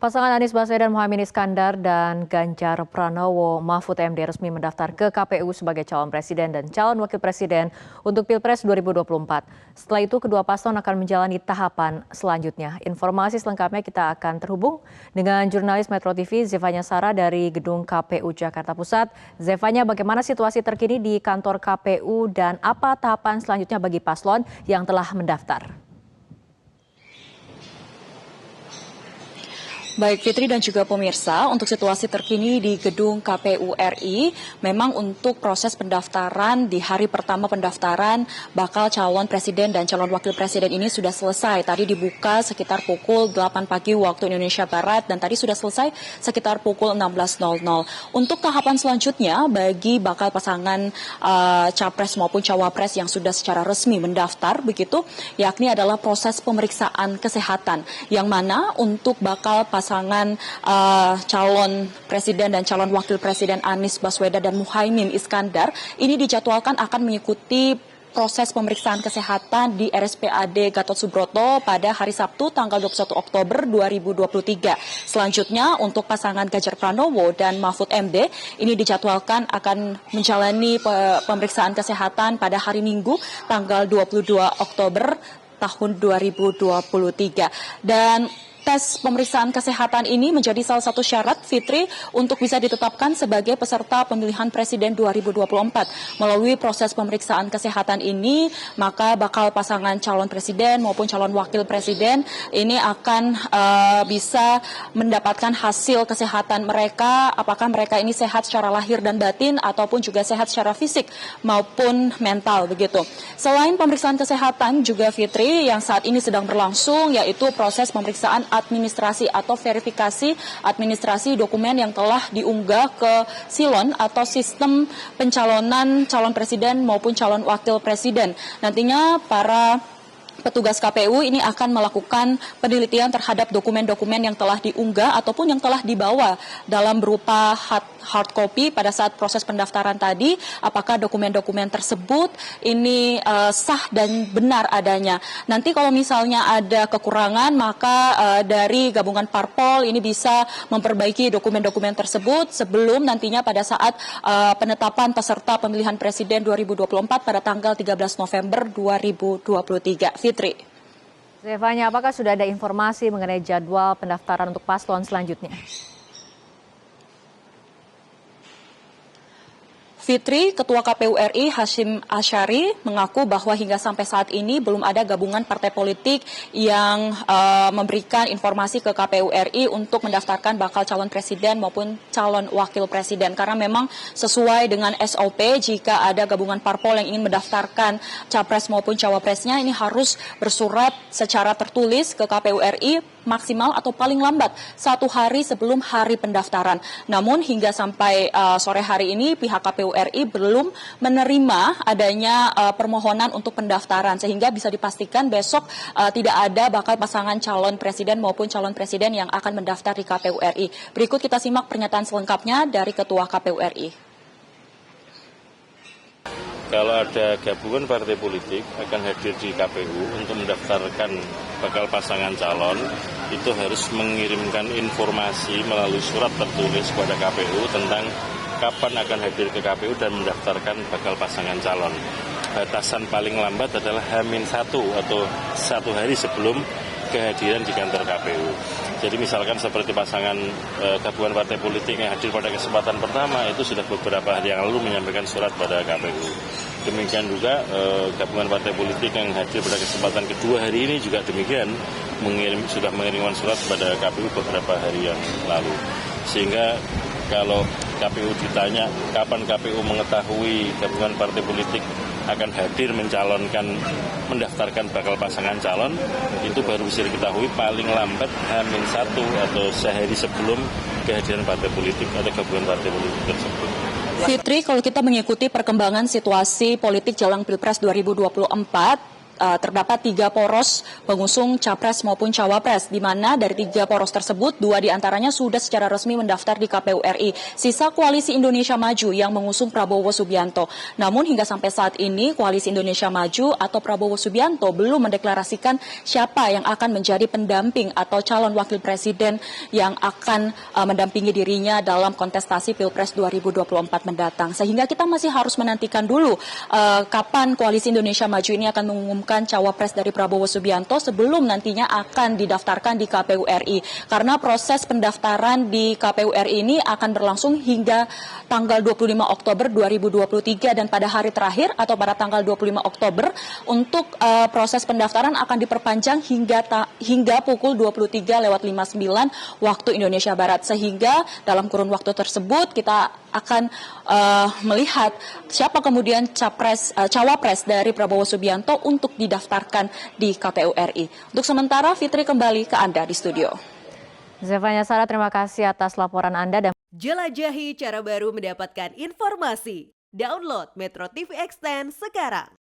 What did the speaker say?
Pasangan Anies Baswedan Muhaimin Iskandar dan Ganjar Pranowo Mahfud MD resmi mendaftar ke KPU sebagai calon presiden dan calon wakil presiden untuk Pilpres 2024. Setelah itu kedua paslon akan menjalani tahapan selanjutnya. Informasi selengkapnya kita akan terhubung dengan jurnalis Metro TV Zefanya Sara dari Gedung KPU Jakarta Pusat. Zefanya, bagaimana situasi terkini di kantor KPU dan apa tahapan selanjutnya bagi paslon yang telah mendaftar? Baik Fitri dan juga pemirsa, untuk situasi terkini di gedung KPU RI, memang untuk proses pendaftaran di hari pertama pendaftaran bakal calon presiden dan calon wakil presiden ini sudah selesai. Tadi dibuka sekitar pukul 8 pagi waktu Indonesia Barat dan tadi sudah selesai sekitar pukul 16.00. Untuk tahapan selanjutnya bagi bakal pasangan capres maupun cawapres yang sudah secara resmi mendaftar begitu, yakni adalah proses pemeriksaan kesehatan yang mana untuk bakal pasangan calon presiden dan calon wakil presiden Anies Baswedan dan Muhaimin Iskandar ini dijadwalkan akan mengikuti proses pemeriksaan kesehatan di RSPAD Gatot Subroto pada hari Sabtu tanggal 21 Oktober 2023. Selanjutnya untuk pasangan Ganjar Pranowo dan Mahfud MD ini dijadwalkan akan menjalani pemeriksaan kesehatan pada hari Minggu tanggal 22 Oktober tahun 2023. Dan tes pemeriksaan kesehatan ini menjadi salah satu syarat Fitri untuk bisa ditetapkan sebagai peserta pemilihan presiden 2024. Melalui proses pemeriksaan kesehatan ini, maka bakal pasangan calon presiden maupun calon wakil presiden ini akan bisa mendapatkan hasil kesehatan mereka, apakah mereka ini sehat secara lahir dan batin ataupun juga sehat secara fisik maupun mental begitu. Selain pemeriksaan kesehatan juga Fitri yang saat ini sedang berlangsung yaitu proses pemeriksaan administrasi atau verifikasi administrasi dokumen yang telah diunggah ke Silon atau sistem pencalonan calon presiden maupun calon wakil presiden. Nantinya para petugas KPU ini akan melakukan penelitian terhadap dokumen-dokumen yang telah diunggah ataupun yang telah dibawa dalam berupa hard copy pada saat proses pendaftaran tadi, apakah dokumen-dokumen tersebut ini sah dan benar adanya. Nanti kalau misalnya ada kekurangan, maka dari gabungan parpol ini bisa memperbaiki dokumen-dokumen tersebut sebelum nantinya pada saat penetapan peserta pemilihan presiden 2024 pada tanggal 13 November 2023. Fitri. Zefanya, apakah sudah ada informasi mengenai jadwal pendaftaran untuk paslon selanjutnya? Fitri, Ketua KPU RI Hashim Asyari mengaku bahwa hingga sampai saat ini belum ada gabungan partai politik yang memberikan informasi ke KPU RI untuk mendaftarkan bakal calon presiden maupun calon wakil presiden. Karena memang sesuai dengan SOP, jika ada gabungan parpol yang ingin mendaftarkan capres maupun cawapresnya, ini harus bersurat secara tertulis ke KPU RI maksimal atau paling lambat 1 hari sebelum hari pendaftaran. Namun hingga sampai sore hari ini pihak KPU RI belum menerima adanya permohonan untuk pendaftaran sehingga bisa dipastikan besok tidak ada bakal pasangan calon presiden maupun calon presiden yang akan mendaftar di KPU RI. Berikut kita simak pernyataan selengkapnya dari Ketua KPU RI. Kalau ada gabungan partai politik akan hadir di KPU untuk mendaftarkan bakal pasangan calon, itu harus mengirimkan informasi melalui surat tertulis kepada KPU tentang kapan akan hadir ke KPU dan mendaftarkan bakal pasangan calon. Batasan paling lambat adalah H-1 atau 1 hari sebelum kehadiran di kantor KPU. Jadi misalkan seperti pasangan gabungan partai politik yang hadir pada kesempatan pertama itu sudah beberapa hari yang lalu menyampaikan surat pada KPU. Demikian juga gabungan partai politik yang hadir pada kesempatan kedua hari ini juga demikian sudah mengirimkan surat pada KPU beberapa hari yang lalu. Sehingga kalau KPU ditanya kapan KPU mengetahui gabungan partai politik akan hadir mendaftarkan bakal pasangan calon, itu baru bisa diketahui paling lambat H-1 atau sehari sebelum kehadiran partai politik atau gabungan partai politik tersebut. Fitri, kalau kita mengikuti perkembangan situasi politik jelang Pilpres 2024, terdapat 3 poros pengusung capres maupun cawapres, di mana dari 3 poros tersebut 2 diantaranya sudah secara resmi mendaftar di KPU RI. Sisa Koalisi Indonesia Maju yang mengusung Prabowo Subianto. Namun hingga sampai saat ini Koalisi Indonesia Maju atau Prabowo Subianto belum mendeklarasikan siapa yang akan menjadi pendamping atau calon wakil presiden yang akan mendampingi dirinya dalam kontestasi Pilpres 2024 mendatang. Sehingga kita masih harus menantikan dulu kapan Koalisi Indonesia Maju ini akan mengumumkan cawapres dari Prabowo Subianto sebelum nantinya akan didaftarkan di KPU RI. Karena proses pendaftaran di KPU RI ini akan berlangsung hingga tanggal 25 Oktober 2023 dan pada hari terakhir atau pada tanggal 25 Oktober untuk proses pendaftaran akan diperpanjang hingga pukul 23:59 waktu Indonesia Barat. Sehingga dalam kurun waktu tersebut kita akan melihat siapa kemudian cawapres dari Prabowo Subianto untuk didaftarkan di KPU RI. Untuk sementara, Fitri kembali ke Anda di studio. Zevanya Sarah, terima kasih atas laporan Anda. Dan jelajahi cara baru mendapatkan informasi. Download Metro TV Extend sekarang.